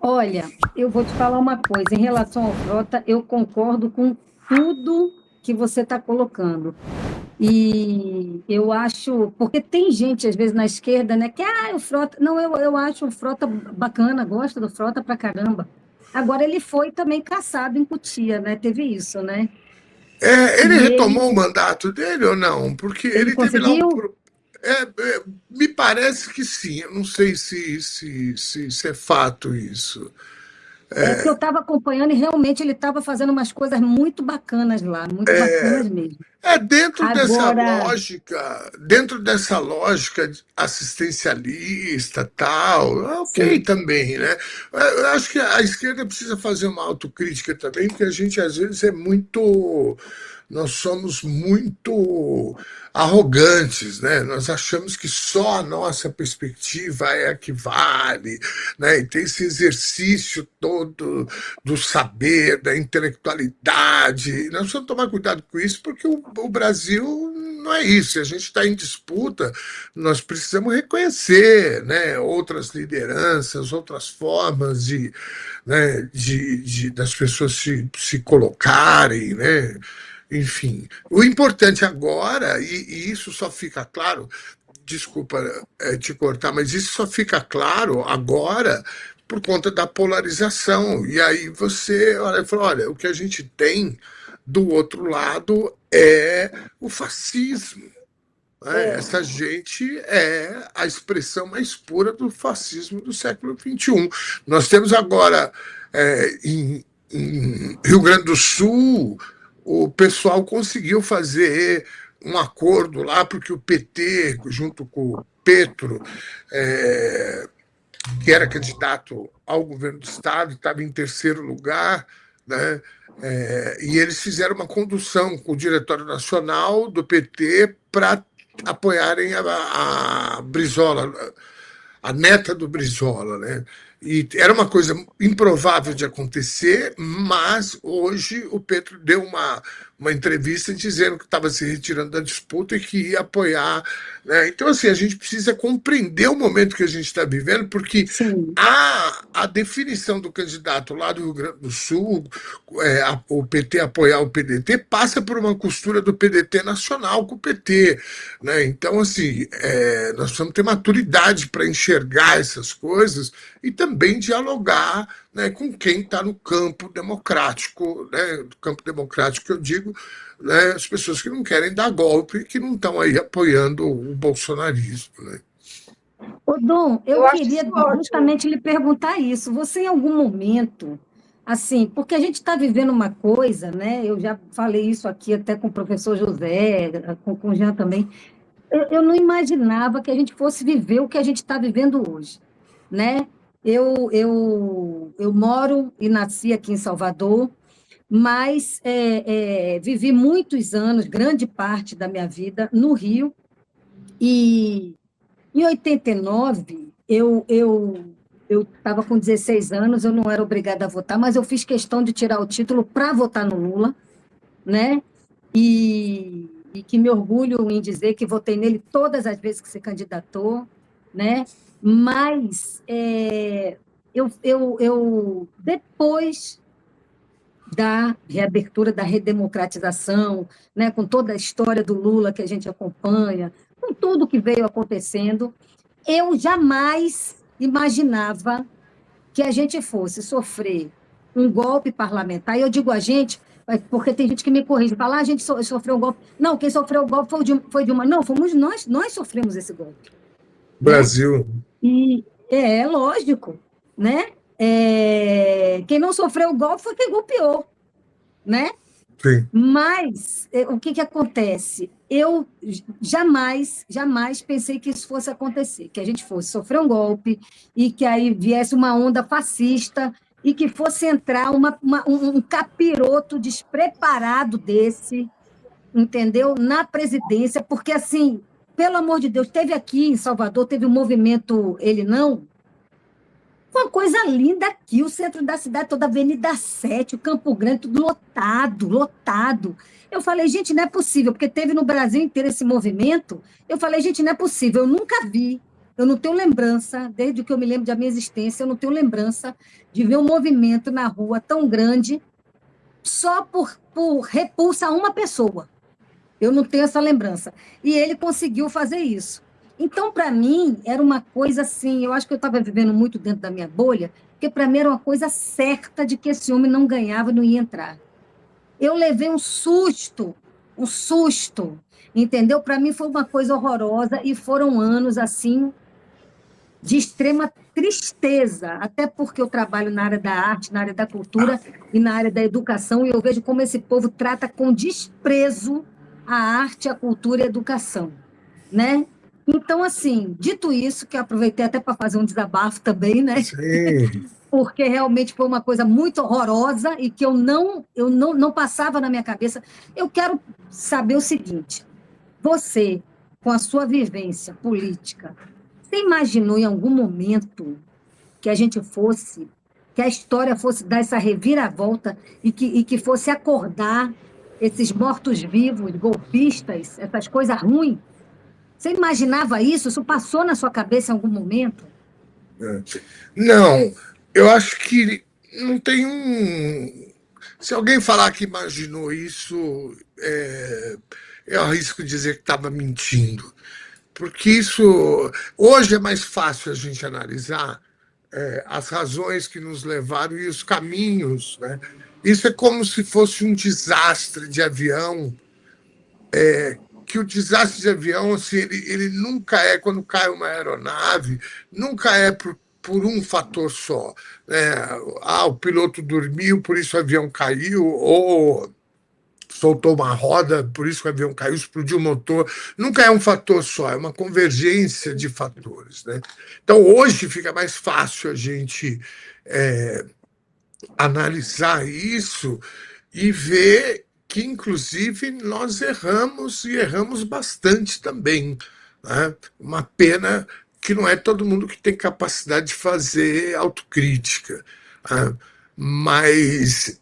Olha, eu vou te falar uma coisa. Em relação ao Frota, eu concordo com tudo que você está colocando. E eu acho, porque tem gente, às vezes, na esquerda, né, que, o Frota. Não, eu acho o Frota bacana, gosto do Frota pra caramba. Agora, ele foi também caçado em Cotia, né? Teve isso, né? Ele E retomou o ele, mandato dele ou não? Porque ele ele teve lá um. conseguiu. Me parece que sim, eu não sei se é fato isso. É porque eu estava acompanhando e realmente ele estava fazendo umas coisas muito bacanas lá, muito bacanas mesmo. Agora, Dentro dessa lógica assistencialista, tal, é ok sim, também, né? Eu acho que a esquerda precisa fazer uma autocrítica também, porque a gente às vezes nós somos muito arrogantes, né? Nós achamos que só a nossa perspectiva é a que vale, né? E tem esse exercício todo do saber, da intelectualidade. Nós precisamos tomar cuidado com isso, porque o Brasil não é isso. Se a gente está em disputa, nós precisamos reconhecer, né, outras lideranças, outras formas né, das pessoas se colocarem, né? Enfim, o importante agora, e isso só fica claro, desculpa te cortar, mas isso só fica claro agora por conta da polarização. E aí você olha, fala, olha, o que a gente tem do outro lado é o fascismo. Né? é, Essa gente é a expressão mais pura do fascismo do século XXI. Nós temos agora em Rio Grande do Sul, o pessoal conseguiu fazer um acordo lá, porque o PT, junto com o Petro, é, que era candidato ao governo do Estado, estava em terceiro lugar, né? E eles fizeram uma condução com o Diretório Nacional do PT para apoiarem a Brizola, a neta do Brizola, né? E era uma coisa improvável de acontecer, mas hoje o Petro deu uma entrevista dizendo que estava se retirando da disputa e que ia apoiar. Né? Então, assim, a gente precisa compreender o momento que a gente está vivendo, porque sim. a definição do candidato lá do Rio Grande do Sul, o PT apoiar o PDT, passa por uma costura do PDT nacional com o PT. Né? Então, assim, nós precisamos ter maturidade para enxergar essas coisas e também dialogar, né, com quem está no campo democrático, né, do campo democrático que eu digo, né, as pessoas que não querem dar golpe e que não estão aí apoiando o bolsonarismo. Né? Ô, Dom, eu Eu acho queria isso ótimo. justamente lhe perguntar isso. Você, em algum momento, assim, porque a gente está vivendo uma coisa, né? Eu já falei isso aqui até com o professor José, com o Jean também. Eu não imaginava que a gente fosse viver o que a gente está vivendo hoje, né? Eu moro e nasci aqui em Salvador, mas vivi muitos anos, grande parte da minha vida, no Rio, e em 89, eu estava com 16 anos, eu não era obrigada a votar, mas eu fiz questão de tirar o título para votar no Lula, né? E que me orgulho em dizer que votei nele todas as vezes que se candidatou, né? Mas depois da reabertura, da redemocratização, né, com toda a história do Lula que a gente acompanha, com tudo que veio acontecendo, eu jamais imaginava que a gente fosse sofrer um golpe parlamentar. E eu digo a gente, porque tem gente que me corrige, fala, a gente sofreu um golpe. Não, quem sofreu o golpe foi Dilma. Não, fomos nós sofremos esse golpe, né? Brasil. E é lógico, né? Quem não sofreu o golpe foi quem golpeou, né? Sim. Mas o que acontece? Eu jamais pensei que isso fosse acontecer, que a gente fosse sofrer um golpe e que aí viesse uma onda fascista e que fosse entrar um capiroto despreparado desse, entendeu? Na presidência, porque assim, pelo amor de Deus, teve aqui em Salvador, teve o movimento Ele Não, uma coisa linda aqui, o centro da cidade, toda a Avenida 7, o Campo Grande, tudo lotado, lotado. Eu falei, gente, não é possível, porque teve no Brasil inteiro esse movimento. Eu falei, gente, não é possível, eu nunca vi. Eu não tenho lembrança, desde que eu me lembro da minha existência, eu não tenho lembrança de ver um movimento na rua tão grande só por repulsa a uma pessoa. Eu não tenho essa lembrança. E ele conseguiu fazer isso. Então, para mim, era uma coisa assim, eu acho que eu estava vivendo muito dentro da minha bolha, porque para mim era uma coisa certa de que esse homem não ganhava, não ia entrar. Eu levei um susto, entendeu? Para mim foi uma coisa horrorosa e foram anos assim de extrema tristeza, até porque eu trabalho na área da arte, na área da cultura e na área da educação, e eu vejo como esse povo trata com desprezo a arte, a cultura e a educação, né? Então, assim, dito isso, que eu aproveitei até para fazer um desabafo também, né? Sim. Porque realmente foi uma coisa muito horrorosa e que não passava na minha cabeça. Eu quero saber o seguinte: você, com a sua vivência política, você imaginou em algum momento que a gente fosse, que a história fosse dar essa reviravolta e que fosse acordar esses mortos-vivos, golpistas, essas coisas ruins? Você imaginava isso? Isso passou na sua cabeça em algum momento? Não, eu acho que não tem um. Se alguém falar que imaginou isso, eu arrisco dizer que estava mentindo. Porque isso. Hoje é mais fácil a gente analisar as razões que nos levaram e os caminhos. Né? Isso é como se fosse um desastre de avião, que o desastre de avião, assim, ele nunca é, quando cai uma aeronave, nunca é por um fator só. Né? Ah, o piloto dormiu, por isso o avião caiu, ou soltou uma roda, por isso o avião caiu, explodiu o motor. Nunca é um fator só, é uma convergência de fatores. Né? Então, hoje fica mais fácil a gente analisar isso e ver que, inclusive, nós erramos e erramos bastante também. Né? Uma pena que não é todo mundo que tem capacidade de fazer autocrítica. Né? Mas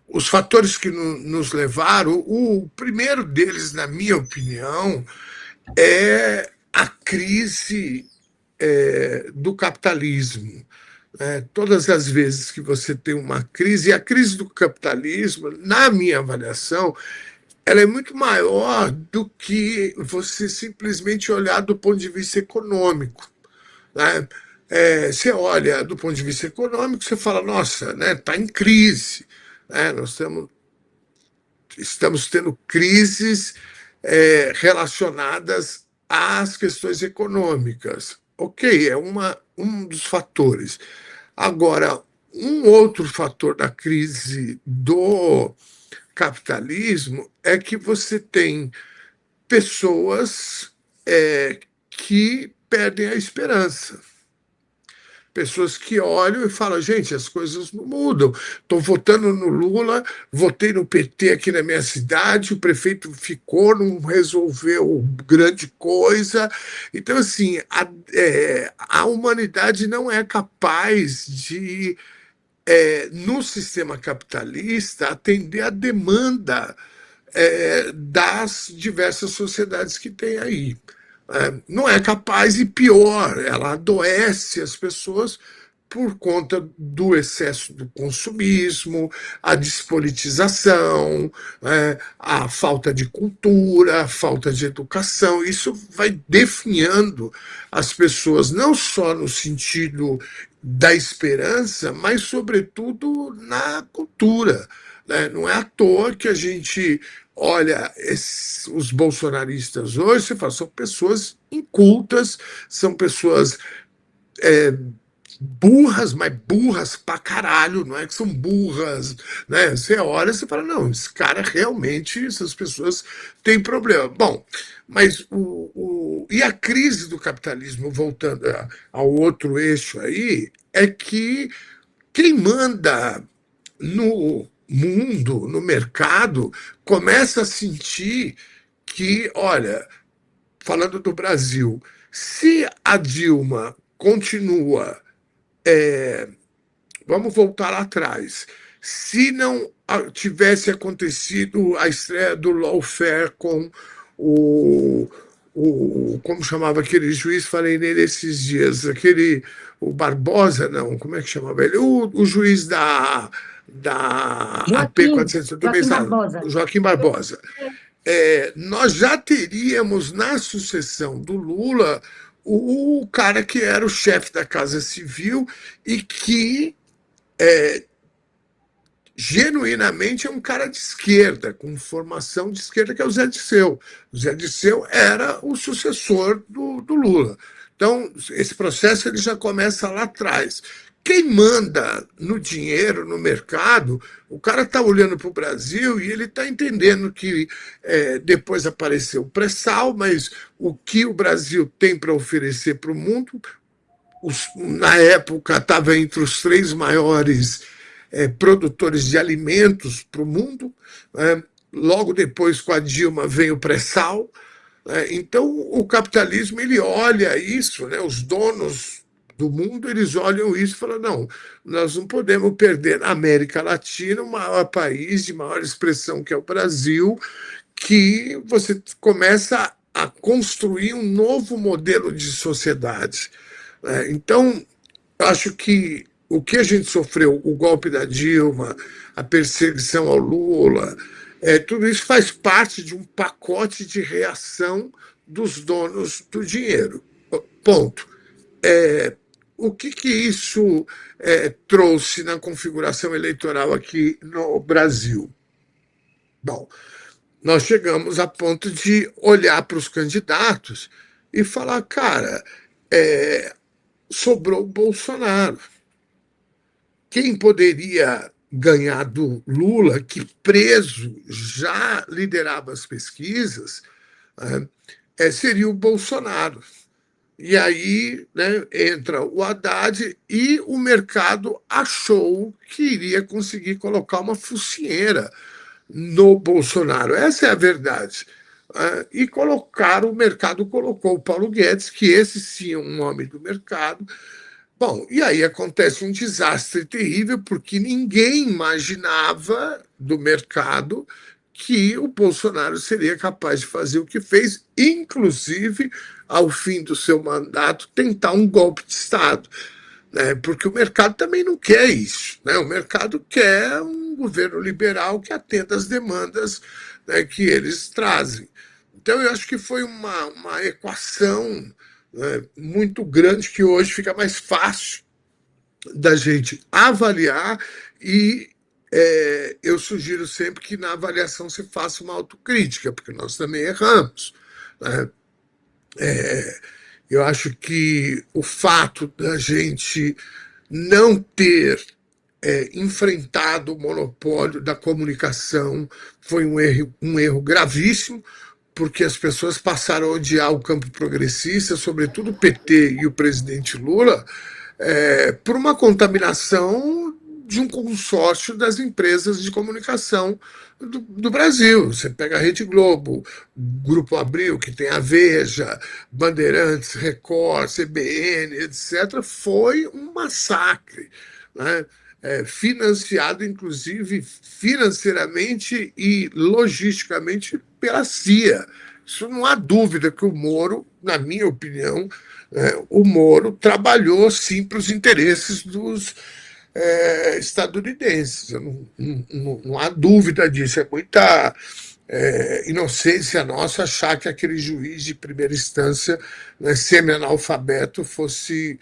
os fatores que nos levaram, o primeiro deles, na minha opinião, é a crise do capitalismo. Todas as vezes que você tem uma crise, e a crise do capitalismo, na minha avaliação, ela é muito maior do que você simplesmente olhar do ponto de vista econômico. Né? Você olha do ponto de vista econômico, você fala, nossa, está em crise. Nós estamos tendo crises relacionadas às questões econômicas. Ok, é um dos fatores. Agora, um outro fator da crise do capitalismo é que você tem pessoas que perdem a esperança. Pessoas que olham e falam, gente, as coisas não mudam. Estou votando no Lula, votei no PT aqui na minha cidade, o prefeito ficou, não resolveu grande coisa. Então, assim, a humanidade não é capaz de, no sistema capitalista, atender a demanda das diversas sociedades que tem aí. Não é capaz, e pior, ela adoece as pessoas por conta do excesso do consumismo, a despolitização, a falta de cultura, a falta de educação. Isso vai definhando as pessoas, não só no sentido da esperança, mas, sobretudo, na cultura. Né? Não é à toa que a gente olha os bolsonaristas hoje, você fala, são pessoas incultas, são pessoas burras, mas burras pra caralho, não é que são burras, né? Você olha e você fala, não, esse cara realmente, essas pessoas têm problema. Bom, mas e a crise do capitalismo, voltando ao outro eixo aí, é que quem manda no mundo, no mercado, começa a sentir que, olha, falando do Brasil, se a Dilma continua, vamos voltar lá atrás, se não tivesse acontecido a estreia do lawfare com o como chamava aquele juiz, falei nele esses dias, o Barbosa, não, como é que chamava ele? O juiz da AP Joaquim, 400, eu tô Joaquim pensando, Barbosa. o Joaquim Barbosa. Nós já teríamos na sucessão do Lula o cara que era o chefe da Casa Civil e que genuinamente é um cara de esquerda, com formação de esquerda, que é o Zé Dirceu. O Zé Dirceu era o sucessor do Lula. Então, esse processo ele já começa lá atrás. Quem manda no dinheiro, no mercado, o cara está olhando para o Brasil e ele está entendendo que depois apareceu o pré-sal, mas o que o Brasil tem para oferecer para o mundo, na época estava entre os três maiores produtores de alimentos para o mundo. Logo depois, com a Dilma, vem o pré-sal. Então, o capitalismo ele olha isso, né? Os donos do mundo eles olham isso e falam: não, nós não podemos perder na América Latina o maior país de maior expressão que é o Brasil, que você começa a construir um novo modelo de sociedade. Então, acho que o que a gente sofreu, o golpe da Dilma, a perseguição ao Lula, tudo isso faz parte de um pacote de reação dos donos do dinheiro. Ponto. O que isso trouxe na configuração eleitoral aqui no Brasil? Bom, nós chegamos a ponto de olhar para os candidatos e falar, cara, sobrou o Bolsonaro. Quem poderia ganhar do Lula, que preso já liderava as pesquisas, seria o Bolsonaro. E aí, né, entra o Haddad e o mercado achou que iria conseguir colocar uma focinheira no Bolsonaro. Essa é a verdade. E colocaram, o mercado colocou o Paulo Guedes, que esse sim é um homem do mercado. Bom, e aí acontece um desastre terrível, porque ninguém imaginava do mercado que o Bolsonaro seria capaz de fazer o que fez, inclusive, ao fim do seu mandato, tentar um golpe de Estado. Né? Porque o mercado também não quer isso. Né? O mercado quer um governo liberal que atenda às demandas, né, que eles trazem. Então, eu acho que foi uma equação, né, muito grande, que hoje fica mais fácil da gente avaliar e eu sugiro sempre que na avaliação se faça uma autocrítica, porque nós também erramos. Né? Eu acho que o fato da gente não ter enfrentado o monopólio da comunicação foi um erro gravíssimo, porque as pessoas passaram a odiar o campo progressista, sobretudo o PT e o presidente Lula, por uma contaminação de um consórcio das empresas de comunicação do Brasil. Você pega a Rede Globo, Grupo Abril, que tem a Veja, Bandeirantes, Record, CBN, etc., foi um massacre. Né? Financiado, inclusive, financeiramente e logisticamente pela CIA. Isso não há dúvida que o Moro, na minha opinião, o Moro trabalhou sim para os interesses dos estadunidenses. Não há dúvida disso. É muita inocência nossa achar que aquele juiz de primeira instância, né, semi-analfabeto, fosse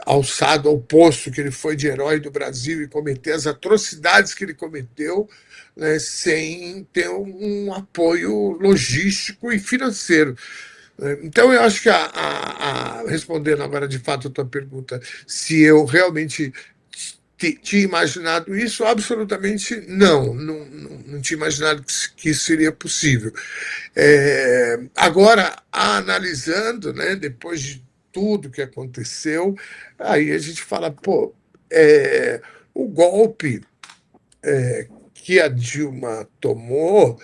alçado ao posto que ele foi de herói do Brasil e cometer as atrocidades que ele cometeu, né, sem ter um apoio logístico e financeiro. Então, eu acho que, respondendo agora de fato a tua pergunta, se eu realmente tinha imaginado isso, absolutamente não tinha imaginado que isso seria possível. Agora, analisando, né, depois de tudo que aconteceu, aí a gente fala, pô, o golpe que a Dilma tomou,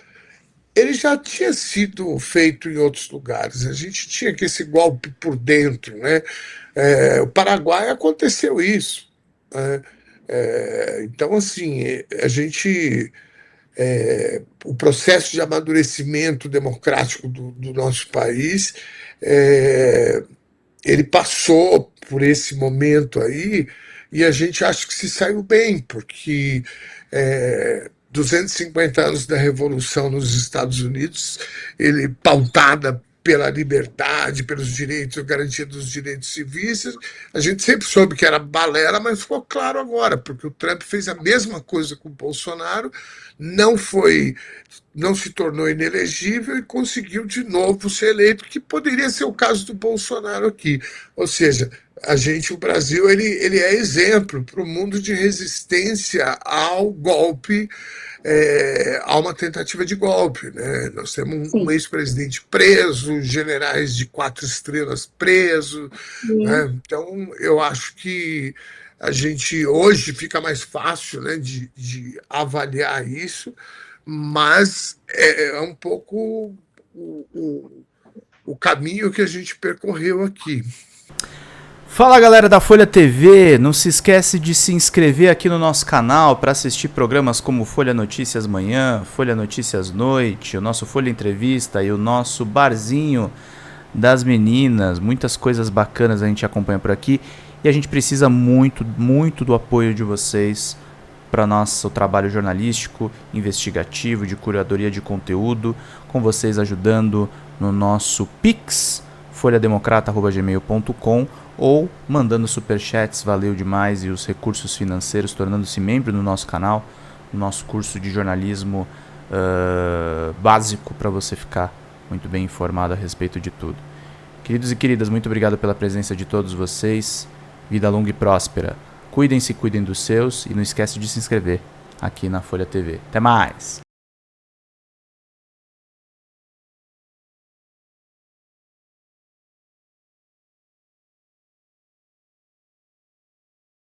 ele já tinha sido feito em outros lugares. A gente tinha que esse golpe por dentro, né? O Paraguai aconteceu isso. Né? Então, assim, a gente o processo de amadurecimento democrático do nosso país, ele passou por esse momento aí e a gente acha que se saiu bem, porque 250 anos da Revolução nos Estados Unidos, ele pautada pela liberdade, pelos direitos, garantia dos direitos civis, a gente sempre soube que era balela, mas ficou claro agora, porque o Trump fez a mesma coisa com o Bolsonaro, não se tornou inelegível e conseguiu de novo ser eleito, que poderia ser o caso do Bolsonaro aqui. Ou seja, o Brasil, ele é exemplo para o mundo de resistência ao golpe, a uma tentativa de golpe, né? Nós temos um ex-presidente preso, generais de 4 estrelas presos, né? Então eu acho que a gente hoje fica mais fácil, né, de avaliar isso, mas é um pouco o caminho que a gente percorreu aqui. Fala galera da Folha TV, não se esquece de se inscrever aqui no nosso canal para assistir programas como Folha Notícias Manhã, Folha Notícias Noite, o nosso Folha Entrevista e o nosso Barzinho das Meninas. Muitas coisas bacanas a gente acompanha por aqui e a gente precisa muito, muito do apoio de vocês para nosso trabalho jornalístico, investigativo, de curadoria de conteúdo, com vocês ajudando no nosso Pix, folhademocrata@gmail.com, ou mandando superchats, valeu demais, e os recursos financeiros, tornando-se membro do nosso canal, no nosso curso de jornalismo básico, para você ficar muito bem informado a respeito de tudo. Queridos e queridas, muito obrigado pela presença de todos vocês, vida longa e próspera. Cuidem-se, cuidem dos seus, e não esquece de se inscrever aqui na Folha TV. Até mais!